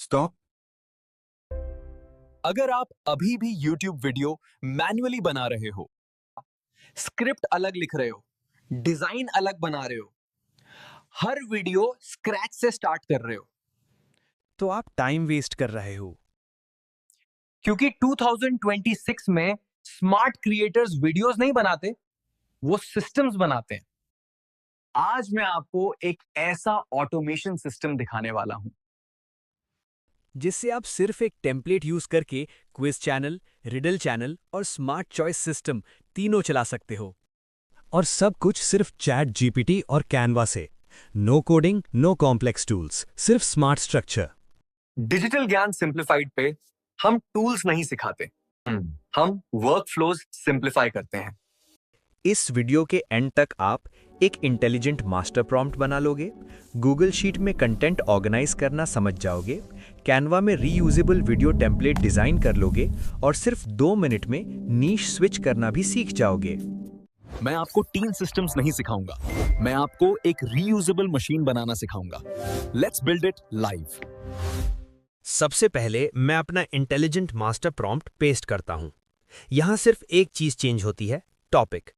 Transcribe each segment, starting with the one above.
Stop. अगर आप अभी भी YouTube वीडियो मैन्युअली बना रहे हो, स्क्रिप्ट अलग लिख रहे हो, डिजाइन अलग बना रहे हो, हर वीडियो स्क्रैच से स्टार्ट कर रहे हो, तो आप टाइम वेस्ट कर रहे हो। क्योंकि 2026 में स्मार्ट क्रिएटर्स वीडियोस नहीं बनाते, वो सिस्टम्स बनाते हैं। आज मैं आपको एक ऐसा ऑटोमेशन सिस्टम दिखाने वाला हूं जिससे आप सिर्फ एक टेम्पलेट यूज करके क्विज चैनल, रिडल चैनल और स्मार्ट चॉइस सिस्टम तीनों चला सकते हो। और सब कुछ सिर्फ चैट जीपीटी और कैनवा से। No coding, no complex tools, सिर्फ smart structure. Digital Gyan simplified पे हम टूल्स नहीं सिखाते, हम वर्क फ्लोज सिंप्लीफाई करते हैं। इस वीडियो के एंड तक आप एक इंटेलिजेंट मास्टर प्रॉम्प्ट बना लोगे, गूगल शीट में कंटेंट ऑर्गेनाइज करना समझ जाओगे, कैनवा में रीयूजेबल वीडियो टेम्पलेट डिजाइन कर लोगे और सिर्फ 2 मिनट में नीश स्विच करना भी सीख जाओगे। मैं आपको 3 सिस्टम्स नहीं सिखाऊंगा, मैं आपको एक रीयूजेबल मशीन बनाना सिखाऊंगा। Let's build it live. सबसे पहले मैं अपना इंटेलिजेंट मास्टर प्रॉम्प्ट पेस्ट करता हूं। यहां सिर्फ एक चीज चेंज होती है, टॉपिक।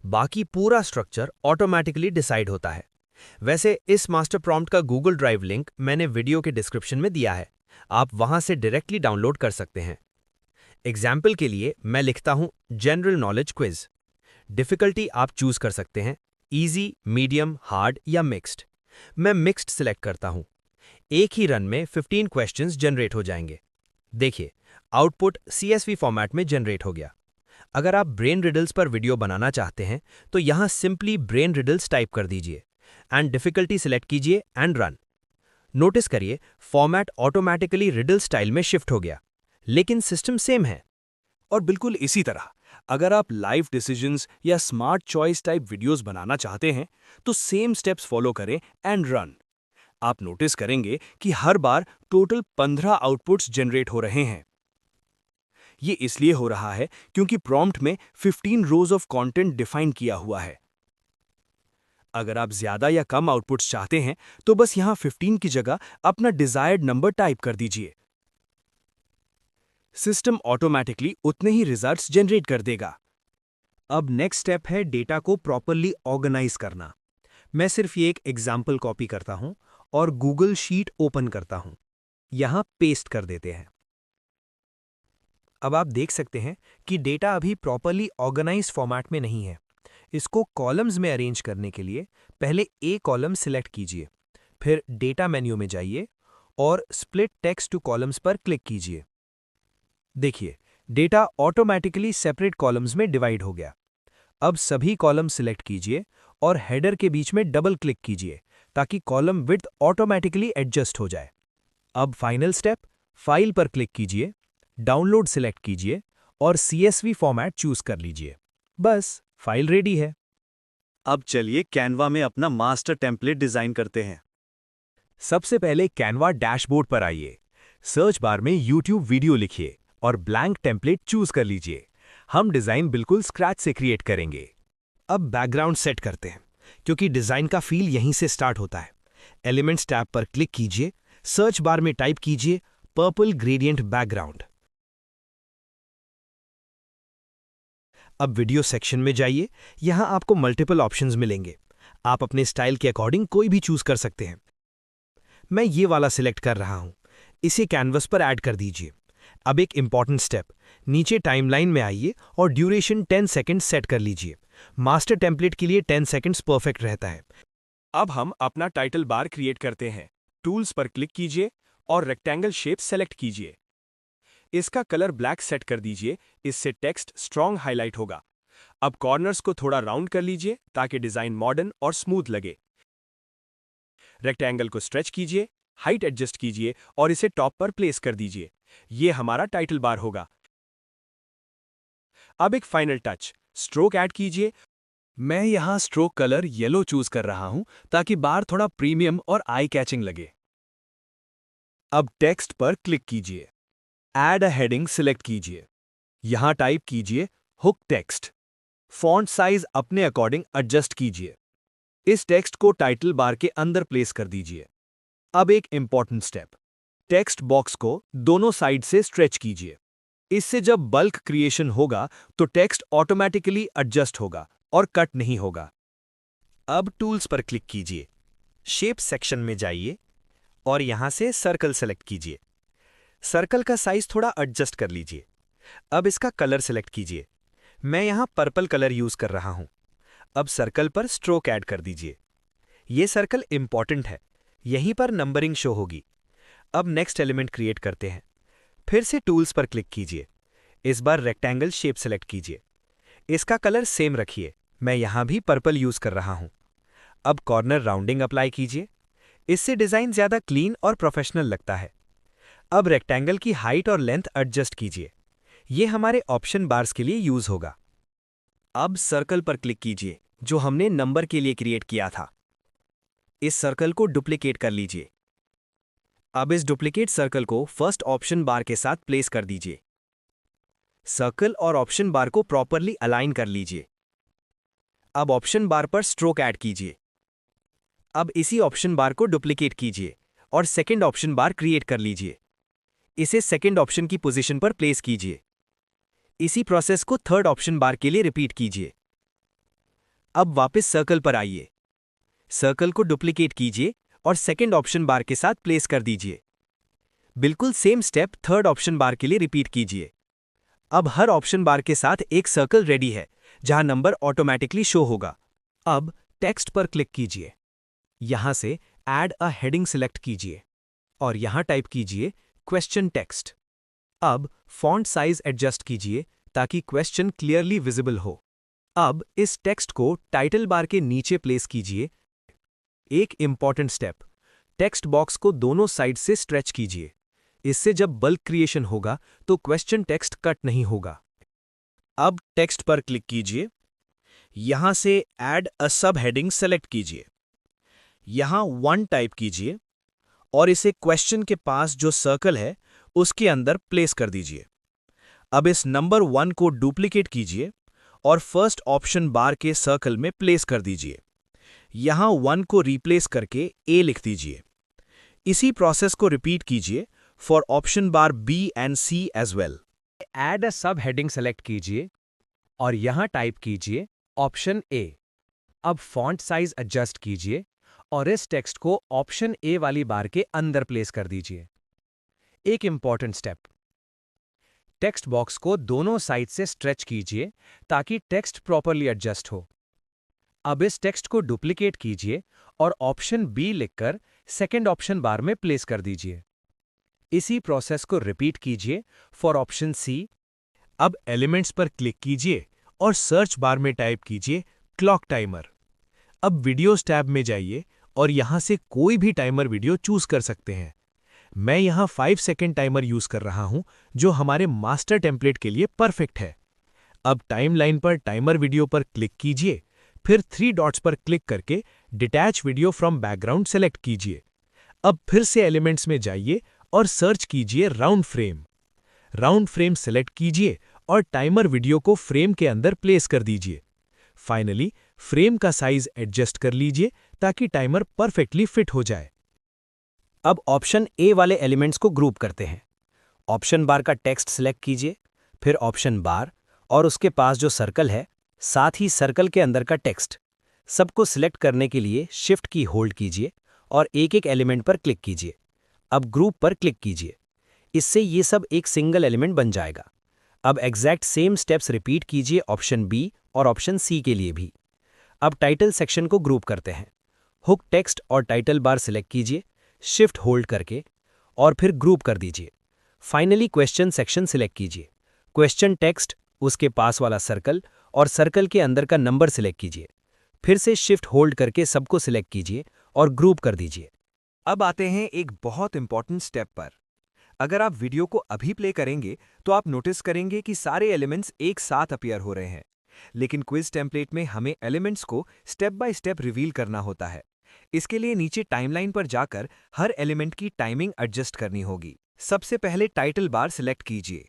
बाकी पूरा स्ट्रक्चर ऑटोमेटिकली डिसाइड होता है। वैसे इस मास्टर प्रॉम्प्ट का गूगल ड्राइव लिंक मैंने वीडियो के डिस्क्रिप्शन में दिया है, आप वहां से डायरेक्टली डाउनलोड कर सकते हैं। एग्जाम्पल के लिए मैं लिखता हूं जनरल नॉलेज क्विज। डिफिकल्टी आप चूज कर सकते हैं, इजी, मीडियम, हार्ड या मिक्स्ड। मैं मिक्स्ड सिलेक्ट करता हूं। एक ही रन में 15 क्वेश्चंस जनरेट हो जाएंगे। देखिए, आउटपुट CSV फॉर्मेट में जनरेट हो गया। अगर आप ब्रेन रिडल्स पर वीडियो बनाना चाहते हैं तो यहां सिंपली ब्रेन रिडल्स टाइप कर दीजिए एंड डिफिकल्टी सिलेक्ट कीजिए एंड रन। नोटिस करिए, फॉर्मेट ऑटोमेटिकली रिडल स्टाइल में शिफ्ट हो गया, लेकिन सिस्टम सेम है। और बिल्कुल इसी तरह अगर आप लाइफ डिसीजंस या स्मार्ट चॉइस टाइप वीडियोस बनाना चाहते हैं तो सेम स्टेप्स फॉलो करें एंड रन। आप नोटिस करेंगे कि हर बार टोटल 15 आउटपुट्स जनरेट हो रहे हैं। ये इसलिए हो रहा है क्योंकि प्रॉम्प्ट में 15 रोज ऑफ कंटेंट डिफाइन किया हुआ है। अगर आप ज्यादा या कम आउटपुट्स चाहते हैं तो बस यहां 15 की जगह अपना डिजायर्ड नंबर टाइप कर दीजिए। सिस्टम ऑटोमेटिकली उतने ही रिजल्ट्स जनरेट कर देगा। अब नेक्स्ट स्टेप है डेटा को प्रॉपरली ऑर्गेनाइज करना। मैं सिर्फ ये एक एग्जाम्पल कॉपी करता हूं और गूगल शीट ओपन करता हूं। यहां पेस्ट कर देते हैं। अब आप देख सकते हैं कि डेटा अभी प्रॉपरली ऑर्गेनाइज फॉर्मेट में नहीं है। इसको कॉलम्स में अरेंज करने के लिए पहले ए कॉलम सिलेक्ट कीजिए, फिर डेटा मेन्यू में जाइए और स्प्लिट टेक्स्ट टू कॉलम्स पर क्लिक कीजिए। देखिए, डेटा ऑटोमेटिकली सेपरेट कॉलम्स में डिवाइड हो गया। अब सभी कॉलम सिलेक्ट कीजिए और हेडर के बीच में डबल क्लिक कीजिए ताकि कॉलम विड्थ ऑटोमेटिकली एडजस्ट हो जाए। अब फाइनल स्टेप, फाइल पर क्लिक कीजिए, डाउनलोड सिलेक्ट कीजिए और CSV फॉर्मेट चूज कर लीजिए। बस फाइल रेडी है। अब चलिए कैनवा में अपना मास्टर टेम्पलेट डिजाइन करते हैं। सबसे पहले कैनवा डैशबोर्ड पर आइए। सर्च बार में YouTube वीडियो लिखिए और ब्लैंक टेम्पलेट चूज कर लीजिए। हम डिजाइन बिल्कुल स्क्रैच से क्रिएट करेंगे। अब बैकग्राउंड सेट करते हैं, क्योंकि डिजाइन का फील यहीं से स्टार्ट होता है। एलिमेंट्स टैब पर क्लिक कीजिए, सर्च बार में टाइप कीजिए पर्पल ग्रेडियंट बैकग्राउंड। अब वीडियो सेक्शन में जाइए, यहां आपको मल्टीपल ऑप्शंस मिलेंगे। आप अपने स्टाइल के अकॉर्डिंग कोई भी चूज कर सकते हैं। मैं ये वाला सिलेक्ट कर रहा हूं। इसे कैनवस पर ऐड कर दीजिए। अब एक इंपॉर्टेंट स्टेप, नीचे टाइमलाइन में आइए और ड्यूरेशन 10 सेकंड सेट कर लीजिए। मास्टर टेम्पलेट के लिए 10 सेकंड्स परफेक्ट रहता है। अब हम अपना टाइटल बार क्रिएट करते हैं। टूल्स पर क्लिक कीजिए और रेक्टेंगल शेप सेलेक्ट कीजिए। इसका कलर ब्लैक सेट कर दीजिए, इससे टेक्स्ट स्ट्रॉन्ग हाईलाइट होगा। अब कॉर्नर्स को थोड़ा राउंड कर लीजिए ताकि डिजाइन मॉडर्न और स्मूथ लगे। रेक्टेंगल को स्ट्रेच कीजिए, हाइट एडजस्ट कीजिए और इसे टॉप पर प्लेस कर दीजिए। यह हमारा टाइटल बार होगा। अब एक फाइनल टच, स्ट्रोक ऐड कीजिए। मैं यहां स्ट्रोक कलर येलो चूज कर रहा हूं ताकि बार थोड़ा प्रीमियम और आई कैचिंग लगे। अब टेक्स्ट पर क्लिक कीजिए, ऐड अ हेडिंग सिलेक्ट कीजिए। यहां टाइप कीजिए हुक टेक्स्ट। फॉन्ट साइज अपने अकॉर्डिंग एडजस्ट कीजिए। इस टेक्स्ट को टाइटल बार के अंदर प्लेस कर दीजिए। अब एक इंपॉर्टेंट स्टेप, टेक्स्ट बॉक्स को दोनों साइड से स्ट्रेच कीजिए। इससे जब बल्क क्रिएशन होगा तो टेक्स्ट ऑटोमेटिकली एडजस्ट होगा और कट नहीं होगा। अब टूल्स पर क्लिक कीजिए, शेप सेक्शन में जाइए और यहां से सर्कल सेलेक्ट कीजिए। सर्कल का साइज थोड़ा एडजस्ट कर लीजिए। अब इसका कलर सेलेक्ट कीजिए। मैं यहां पर्पल कलर यूज कर रहा हूं। अब सर्कल पर स्ट्रोक ऐड कर दीजिए। ये सर्कल इंपॉर्टेंट है, यहीं पर नंबरिंग शो होगी। अब नेक्स्ट एलिमेंट क्रिएट करते हैं। फिर से टूल्स पर क्लिक कीजिए। इस बार रेक्टेंगल शेप सेलेक्ट कीजिए। इसका कलर सेम रखिए, मैं यहां भी पर्पल यूज कर रहा हूं। अब कॉर्नर राउंडिंग अप्लाई कीजिए। इससे डिजाइन ज्यादा क्लीन और प्रोफेशनल लगता है। अब रेक्टेंगल की हाइट और लेंथ एडजस्ट कीजिए। ये हमारे ऑप्शन बार्स के लिए यूज होगा। अब सर्कल पर क्लिक कीजिए जो हमने नंबर के लिए क्रिएट किया था। इस सर्कल को डुप्लीकेट कर लीजिए। अब इस डुप्लीकेट सर्कल को फर्स्ट ऑप्शन बार के साथ प्लेस कर दीजिए। सर्कल और ऑप्शन बार को प्रॉपरली अलाइन कर लीजिए। अब ऑप्शन बार पर स्ट्रोक ऐड कीजिए। अब इसी ऑप्शन बार को डुप्लीकेट कीजिए और सेकंड ऑप्शन बार क्रिएट कर लीजिए। इसे सेकंड ऑप्शन की पोजीशन पर प्लेस कीजिए। इसी प्रोसेस को थर्ड ऑप्शन बार के लिए रिपीट कीजिए। अब वापस सर्कल पर आइए। सर्कल को डुप्लीकेट कीजिए और सेकंड ऑप्शन बार के साथ प्लेस कर दीजिए। बिल्कुल सेम स्टेप थर्ड ऑप्शन बार के लिए रिपीट कीजिए। अब हर ऑप्शन बार के साथ एक सर्कल रेडी है जहां नंबर ऑटोमेटिकली शो होगा। अब टेक्स्ट पर क्लिक कीजिए। यहां से ऐड अ हेडिंग सिलेक्ट कीजिए और यहां टाइप कीजिए क्वेश्चन टेक्स्ट। अब फॉन्ट साइज एडजस्ट कीजिए ताकि क्वेश्चन क्लियरली विजिबल हो। अब इस टेक्स्ट को टाइटल बार के नीचे प्लेस कीजिए। एक इंपॉर्टेंट स्टेप, टेक्स्ट बॉक्स को दोनों साइड से स्ट्रेच कीजिए। इससे जब बल्क क्रिएशन होगा तो क्वेश्चन टेक्स्ट कट नहीं होगा। अब टेक्स्ट पर क्लिक कीजिए। यहां से add a sub heading select कीजिए। यहां 1 टाइप कीजिए और इसे क्वेश्चन के पास जो सर्कल है उसके अंदर प्लेस कर दीजिए। अब इस नंबर 1 को डुप्लीकेट कीजिए और फर्स्ट ऑप्शन बार के सर्कल में प्लेस कर दीजिए। यहां 1 को रिप्लेस करके ए लिख दीजिए। इसी प्रोसेस को रिपीट कीजिए for option bar B and C as well. Add a sub heading select कीजिए और यहां टाइप कीजिए ऑप्शन ए। अब फॉन्ट साइज एडजस्ट कीजिए और इस टेक्स्ट को ऑप्शन ए वाली बार के अंदर प्लेस कर दीजिए। एक इंपॉर्टेंट स्टेप, टेक्स्ट बॉक्स को दोनों साइड से स्ट्रेच कीजिए ताकि टेक्स्ट प्रॉपरली एडजस्ट हो। अब इस टेक्स्ट को डुप्लीकेट कीजिए और ऑप्शन बी लिखकर सेकंड ऑप्शन बार में प्लेस कर दीजिए। इसी प्रोसेस को रिपीट कीजिए फॉर ऑप्शन सी। अब एलिमेंट्स पर क्लिक कीजिए और सर्च बार में टाइप कीजिए क्लॉक टाइमर। अब वीडियोस टैब में जाइए और यहां से कोई भी टाइमर वीडियो चूज कर सकते हैं। मैं यहां 5 सेकेंड टाइमर यूज कर रहा हूं जो हमारे मास्टर टेम्पलेट के लिए परफेक्ट है। अब टाइमलाइन पर टाइमर वीडियो पर क्लिक कीजिए, फिर 3 डॉट्स पर क्लिक करके detach video from background select कीजिए। अब फिर से एलिमेंट्स में जाइए और सर्च कीजिए round frame. Round frame select कीजिए और टाइमर वीडियो को फ्रेम के अंदर प्लेस कर दीजिए। फाइनली फ्रेम का साइज एडजस्ट कर लीजिए ताकि टाइमर परफेक्टली फिट हो जाए। अब ऑप्शन ए वाले एलिमेंट्स को ग्रुप करते हैं। ऑप्शन बार का टेक्स्ट सिलेक्ट कीजिए, फिर ऑप्शन बार और उसके पास जो सर्कल है, साथ ही सर्कल के अंदर का टेक्स्ट। सबको सिलेक्ट करने के लिए शिफ्ट की होल्ड कीजिए और एक एक एलिमेंट पर क्लिक कीजिए। अब ग्रुप पर क्लिक कीजिए। इससे ये सब एक सिंगल एलिमेंट बन जाएगा। अब एग्जैक्ट सेम स्टेप्स रिपीट कीजिए ऑप्शन बी और ऑप्शन सी के लिए भी। अब टाइटल सेक्शन को ग्रुप करते हैं। हुक टेक्स्ट और टाइटल बार सिलेक्ट कीजिए, शिफ्ट होल्ड करके, और फिर ग्रुप कर दीजिए। फाइनली क्वेश्चन सेक्शन सिलेक्ट कीजिए। क्वेश्चन टेक्स्ट, उसके पास वाला सर्कल और सर्कल के अंदर का नंबर सिलेक्ट कीजिए। फिर से शिफ्ट होल्ड करके सबको सिलेक्ट कीजिए और ग्रुप कर दीजिए। अब आते हैं एक बहुत इंपॉर्टेंट स्टेप पर। अगर आप वीडियो को अभी प्ले करेंगे तो आप नोटिस करेंगे कि सारे एलिमेंट्स एक साथ अपीयर हो रहे हैं, लेकिन क्विज टेम्पलेट में हमें एलिमेंट्स को स्टेप बाय स्टेप रिवील करना होता है। इसके लिए नीचे टाइमलाइन पर जाकर हर एलिमेंट की टाइमिंग एडजस्ट करनी होगी। सबसे पहले टाइटल बार सिलेक्ट कीजिए।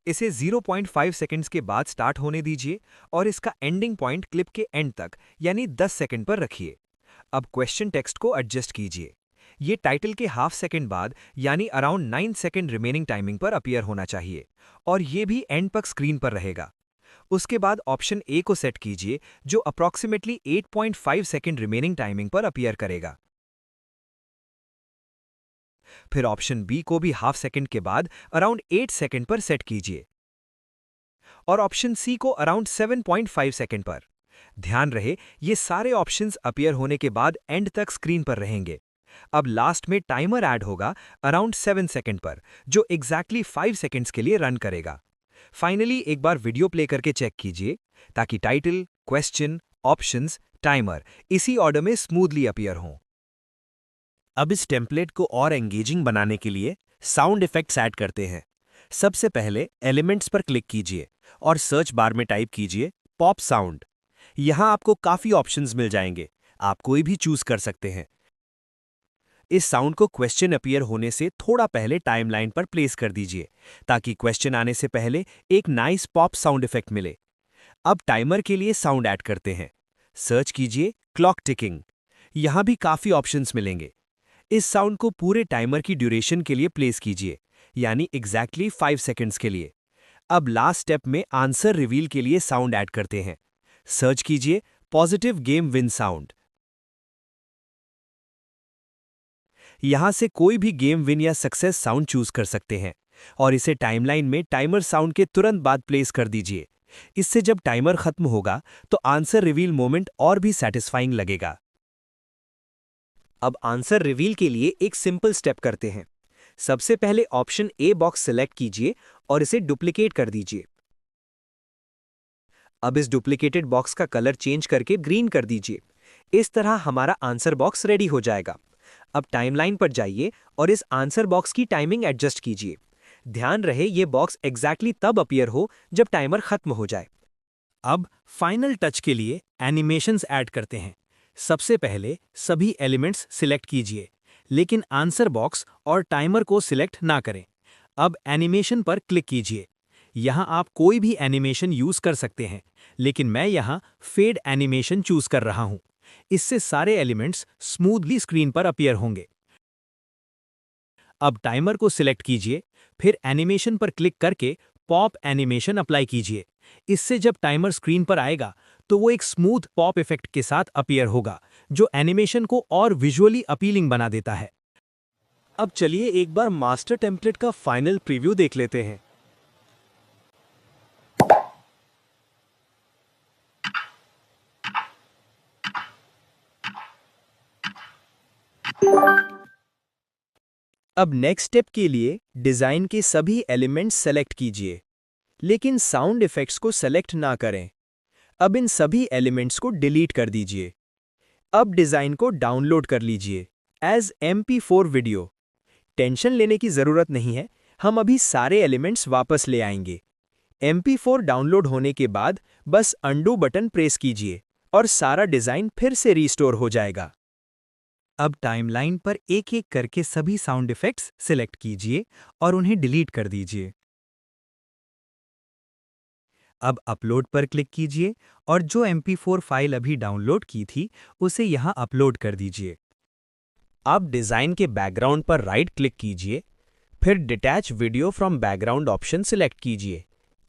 इसे 0.5 सेकंड्स के बाद स्टार्ट होने दीजिए और इसका एंडिंग पॉइंट क्लिप के एंड तक यानी 10 सेकंड पर रखिए। अब क्वेश्चन टेक्स्ट को एडजस्ट कीजिए। ये टाइटल के हाफ सेकंड बाद यानी अराउंड 9 सेकंड रिमेनिंग टाइमिंग पर अपीयर होना चाहिए और ये भी एंड तक स्क्रीन पर रहेगा। उसके बाद ऑप्शन ए को सेट कीजिए जो अप्रॉक्सीमेटली 8.5 सेकंड रिमेनिंग टाइमिंग पर अपीयर करेगा। फिर ऑप्शन बी को भी हाफ सेकंड के बाद अराउंड 8 सेकंड पर सेट कीजिए और ऑप्शन सी को अराउंड 7.5 सेकंड पर। ध्यान रहे ये सारे ऑप्शंस अपीयर होने के बाद एंड तक स्क्रीन पर रहेंगे। अब लास्ट में टाइमर ऐड होगा अराउंड 7 सेकंड पर जो एग्जैक्टली 5 सेकंड्स के लिए रन करेगा। फाइनली एक बार वीडियो प्ले करके चेक कीजिए ताकि टाइटल, क्वेश्चन, ऑप्शंस, टाइमर इसी ऑर्डर में स्मूथली अपीयर हों। अब इस टेम्पलेट को और एंगेजिंग बनाने के लिए साउंड इफेक्ट्स ऐड करते हैं। सबसे पहले एलिमेंट्स पर क्लिक कीजिए और सर्च बार में टाइप कीजिए पॉप साउंड। यहां आपको काफी ऑप्शंस मिल जाएंगे, आप कोई भी चूज कर सकते हैं। इस साउंड को क्वेश्चन अपीयर होने से थोड़ा पहले टाइमलाइन पर प्लेस कर दीजिए ताकि क्वेश्चन आने से पहले एक नाइस पॉप साउंड इफेक्ट मिले। अब टाइमर के लिए साउंड ऐड करते हैं। सर्च कीजिए क्लॉक टिकिंग। यहां भी काफी ऑप्शंस मिलेंगे। इस साउंड को पूरे टाइमर की ड्यूरेशन के लिए प्लेस कीजिए यानी एग्जैक्टली 5 सेकंड्स के लिए। अब लास्ट स्टेप में आंसर रिवील के लिए साउंड ऐड करते हैं। सर्च कीजिए पॉजिटिव गेम विन साउंड। यहां से कोई भी गेम विन या सक्सेस साउंड चूज कर सकते हैं और इसे टाइमलाइन में टाइमर साउंड के तुरंत बाद प्लेस कर दीजिए। इससे जब टाइमर खत्म होगा तो आंसर रिवील मोमेंट और भी सैटिस्फाइंग लगेगा। अब आंसर रिवील के लिए एक सिंपल स्टेप करते हैं। सबसे पहले ऑप्शन ए बॉक्स सिलेक्ट कीजिए और इसे डुप्लीकेट कर दीजिए। अब इस डुप्लीकेटेड बॉक्स का कलर चेंज करके ग्रीन कर दीजिए। इस तरह हमारा आंसर बॉक्स रेडी हो जाएगा। अब टाइमलाइन पर जाइए और इस आंसर बॉक्स की टाइमिंग एडजस्ट कीजिए। ध्यान रहे ये बॉक्स एग्जैक्टली तब अपीयर हो जब टाइमर खत्म हो जाए। अब फाइनल टच के लिए एनिमेशंस ऐड करते हैं। सबसे पहले सभी एलिमेंट्स सिलेक्ट कीजिए, लेकिन आंसर बॉक्स और टाइमर को सिलेक्ट ना करें। अब एनिमेशन पर क्लिक कीजिए। यहां आप कोई भी एनिमेशन यूज कर सकते हैं, लेकिन मैं यहां फेड एनिमेशन चूज कर रहा हूं। इससे सारे एलिमेंट्स स्मूथली स्क्रीन पर अपीयर होंगे। अब टाइमर को सिलेक्ट कीजिए, फिर एनिमेशन पर क्लिक करके पॉप एनिमेशन अप्लाई कीजिए। इससे जब टाइमर स्क्रीन पर आएगा तो वो एक स्मूथ पॉप इफेक्ट के साथ अपीयर होगा, जो एनिमेशन को और विजुअली अपीलिंग बना देता है। अब चलिए एक बार मास्टर टेम्पलेट का फाइनल प्रीव्यू देख लेते हैं। अब नेक्स्ट स्टेप के लिए डिजाइन के सभी एलिमेंट्स सेलेक्ट कीजिए, लेकिन साउंड इफेक्ट्स को सेलेक्ट ना करें। अब इन सभी एलिमेंट्स को डिलीट कर दीजिए। अब डिजाइन को डाउनलोड कर लीजिए एज MP4 वीडियो। टेंशन लेने की जरूरत नहीं है, हम अभी सारे एलिमेंट्स वापस ले आएंगे। MP4 डाउनलोड होने के बाद बस अंडू बटन प्रेस कीजिए और सारा डिजाइन फिर से रीस्टोर हो जाएगा। अब टाइमलाइन पर एक एक करके सभी साउंड इफेक्ट्स सिलेक्ट कीजिए और उन्हें डिलीट कर दीजिए। अब अपलोड पर क्लिक कीजिए और जो MP4 फाइल अभी डाउनलोड की थी उसे यहां अपलोड कर दीजिए। अब डिजाइन के बैकग्राउंड पर राइट क्लिक कीजिए, फिर detach video from background option select कीजिए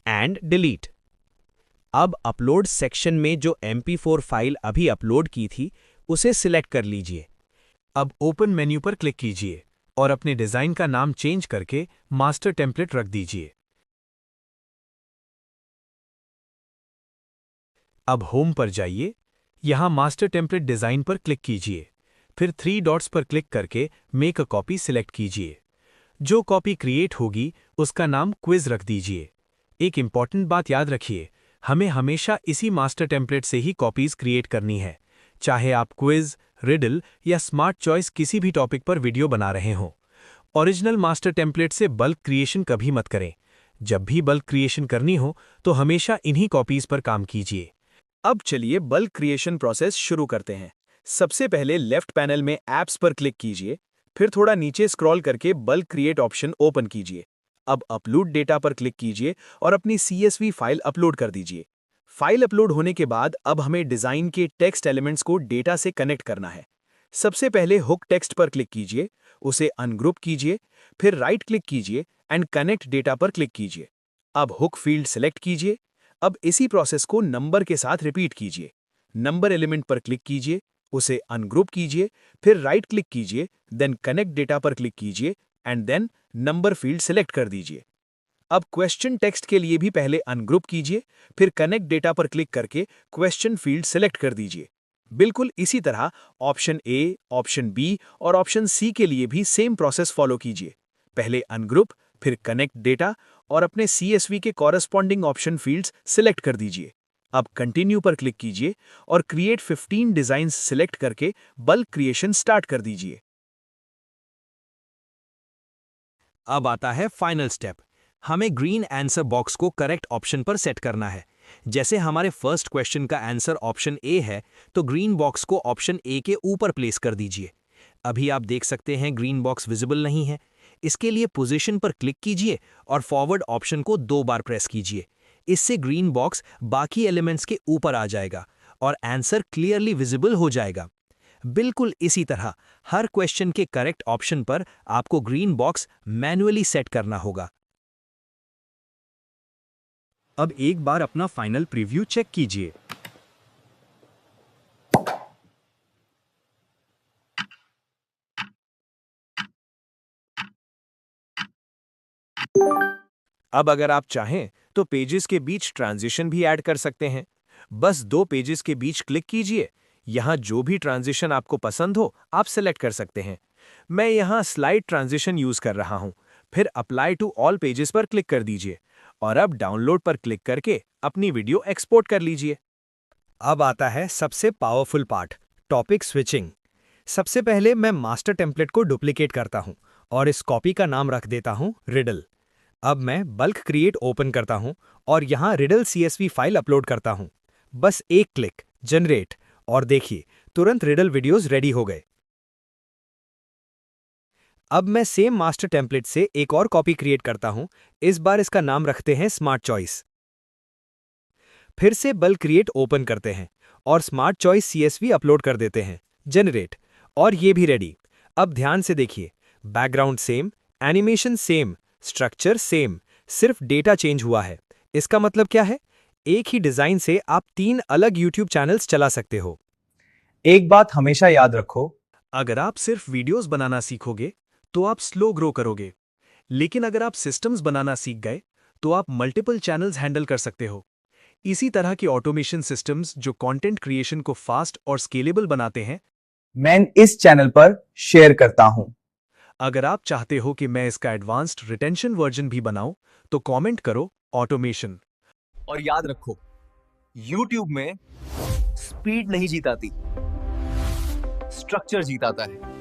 एंड डिलीट। अब अपलोड सेक्शन में जो MP4 फाइल अभी अपलोड की थी उसे सिलेक्ट कर लीजिए। अब ओपन मेन्यू पर क्लिक कीजिए और अपने डिजाइन का नाम चेंज करके मास्टर टेम्पलेट रख दीजिए। अब होम पर जाइए, यहां मास्टर टेम्पलेट डिजाइन पर क्लिक कीजिए, फिर 3 डॉट्स पर क्लिक करके मेक अ कॉपी सिलेक्ट कीजिए। जो कॉपी क्रिएट होगी उसका नाम क्विज रख दीजिए। एक इंपॉर्टेंट बात याद रखिए, हमें हमेशा इसी मास्टर टेम्पलेट से ही कॉपीज क्रिएट करनी है, चाहे आप क्विज, रिडल या स्मार्ट चॉइस किसी भी टॉपिक पर वीडियो बना रहे हों। ओरिजिनल मास्टर टेम्पलेट से बल्क क्रिएशन कभी मत करें। जब भी बल्क क्रिएशन करनी हो तो हमेशा इन्हीं कॉपीज पर काम कीजिए। अब चलिए बल्क क्रिएशन प्रोसेस शुरू करते हैं। सबसे पहले लेफ्ट पैनल में ऐप्स पर क्लिक कीजिए, फिर थोड़ा नीचे स्क्रॉल करके बल्क क्रिएट ऑप्शन ओपन कीजिए। अब अपलोड डेटा पर क्लिक कीजिए और अपनी CSV फाइल अपलोड कर दीजिए। फाइल अपलोड होने के बाद अब हमें डिजाइन के टेक्स्ट एलिमेंट्स को डेटा से कनेक्ट करना है। सबसे पहले हुक टेक्स्ट पर क्लिक कीजिए, उसे अनग्रुप कीजिए, फिर राइट क्लिक कीजिए एंड कनेक्ट डेटा पर क्लिक कीजिए। अब हुक फील्ड सेलेक्ट कीजिए। अब इसी प्रोसेस को नंबर के साथ रिपीट कीजिए। नंबर एलिमेंट पर क्लिक कीजिए, उसे अनग्रुप कीजिए, फिर राइट क्लिक कीजिए, देन कनेक्ट डेटा पर क्लिक कीजिए and then number field select कर दीजिए। अब क्वेश्चन टेक्स्ट के लिए भी पहले अनग्रुप कीजिए, फिर कनेक्ट डेटा पर क्लिक करके क्वेश्चन फील्ड सेलेक्ट कर दीजिए। बिल्कुल इसी तरह ऑप्शन ए, ऑप्शन बी और ऑप्शन सी के लिए भी सेम प्रोसेस फॉलो कीजिए। पहले अनग्रुप, फिर कनेक्ट डेटा और अपने CSV के कॉरेस्पॉन्डिंग ऑप्शन फील्ड्स सिलेक्ट कर दीजिए। अब कंटिन्यू पर क्लिक कीजिए और क्रिएट 15 डिजाइन्स सिलेक्ट करके बल्क क्रिएशन स्टार्ट कर दीजिए। अब आता है फाइनल स्टेप। हमें ग्रीन आंसर बॉक्स को करेक्ट ऑप्शन पर सेट करना है। जैसे हमारे फर्स्ट क्वेश्चन का आंसर ऑप्शन ए है, तो ग्रीन बॉक्स को ऑप्शन ए के ऊपर प्लेस कर दीजिए। अभी आप देख सकते हैं ग्रीन बॉक्स विजिबल नहीं है। इसके लिए पोजीशन पर क्लिक कीजिए और फॉरवर्ड ऑप्शन को 2 बार प्रेस कीजिए। इससे ग्रीन बॉक्स बाकी एलिमेंट्स के ऊपर आ जाएगा और आंसर क्लियरली विजिबल हो जाएगा। बिल्कुल इसी तरह हर क्वेश्चन के करेक्ट ऑप्शन पर आपको ग्रीन बॉक्स मैन्युअली सेट करना होगा। अब एक बार अपना फाइनल प्रीव्यू चेक कीजिए। अब अगर आप चाहें तो पेजेस के बीच ट्रांजिशन भी ऐड कर सकते हैं। बस 2 पेजेस के बीच क्लिक कीजिए। यहां जो भी ट्रांजिशन आपको पसंद हो आप सेलेक्ट कर सकते हैं। मैं यहां स्लाइड ट्रांजिशन यूज कर रहा हूं। फिर अप्लाई टू ऑल पेजेस पर क्लिक कर दीजिए और अब डाउनलोड पर क्लिक करके अपनी वीडियो एक्सपोर्ट कर लीजिए। अब आता है सबसे पावरफुल पार्ट, टॉपिक स्विचिंग। सबसे पहले मैं मास्टर टेम्पलेट को डुप्लीकेट करता हूं और इस कॉपी का नाम रख देता हूं रिडल। अब मैं बल्क क्रिएट ओपन करता हूं और यहां रिडल CSV फाइल अपलोड करता हूं। बस एक क्लिक, जनरेट, और देखिए तुरंत रिडल वीडियोस रेडी हो गए। अब मैं सेम मास्टर टेम्पलेट से एक और कॉपी क्रिएट करता हूं। इस बार इसका नाम रखते हैं स्मार्ट चॉइस। फिर से बल्क क्रिएट ओपन करते हैं और स्मार्ट चॉइस CSV अपलोड कर देते हैं, जनरेट, और ये भी रेडी। अब ध्यान से देखिए, background same, animation same, structure same, सिर्फ डेटा चेंज हुआ है। इसका मतलब क्या है? एक ही डिजाइन से आप 3 अलग YouTube चैनल्स चला सकते हो। एक बात हमेशा याद रखो, अगर आप सिर्फ वीडियोस बनाना सीखोगे तो आप स्लो ग्रो करोगे, लेकिन अगर आप सिस्टम्स बनाना सीख गए तो आप मल्टीपल चैनल्स हैंडल कर सकते हो। इसी तरह के ऑटोमेशन सिस्टम्स जो कंटेंट क्रिएशन को फास्ट और स्केलेबल बनाते हैं, मैं इस चैनल पर शेयर करता हूं। अगर आप चाहते हो कि मैं इसका एडवांस्ड रिटेंशन वर्जन भी बनाऊं तो कमेंट करो ऑटोमेशन। और याद रखो, YouTube में स्पीड नहीं जीताती, स्ट्रक्चर जीताता है।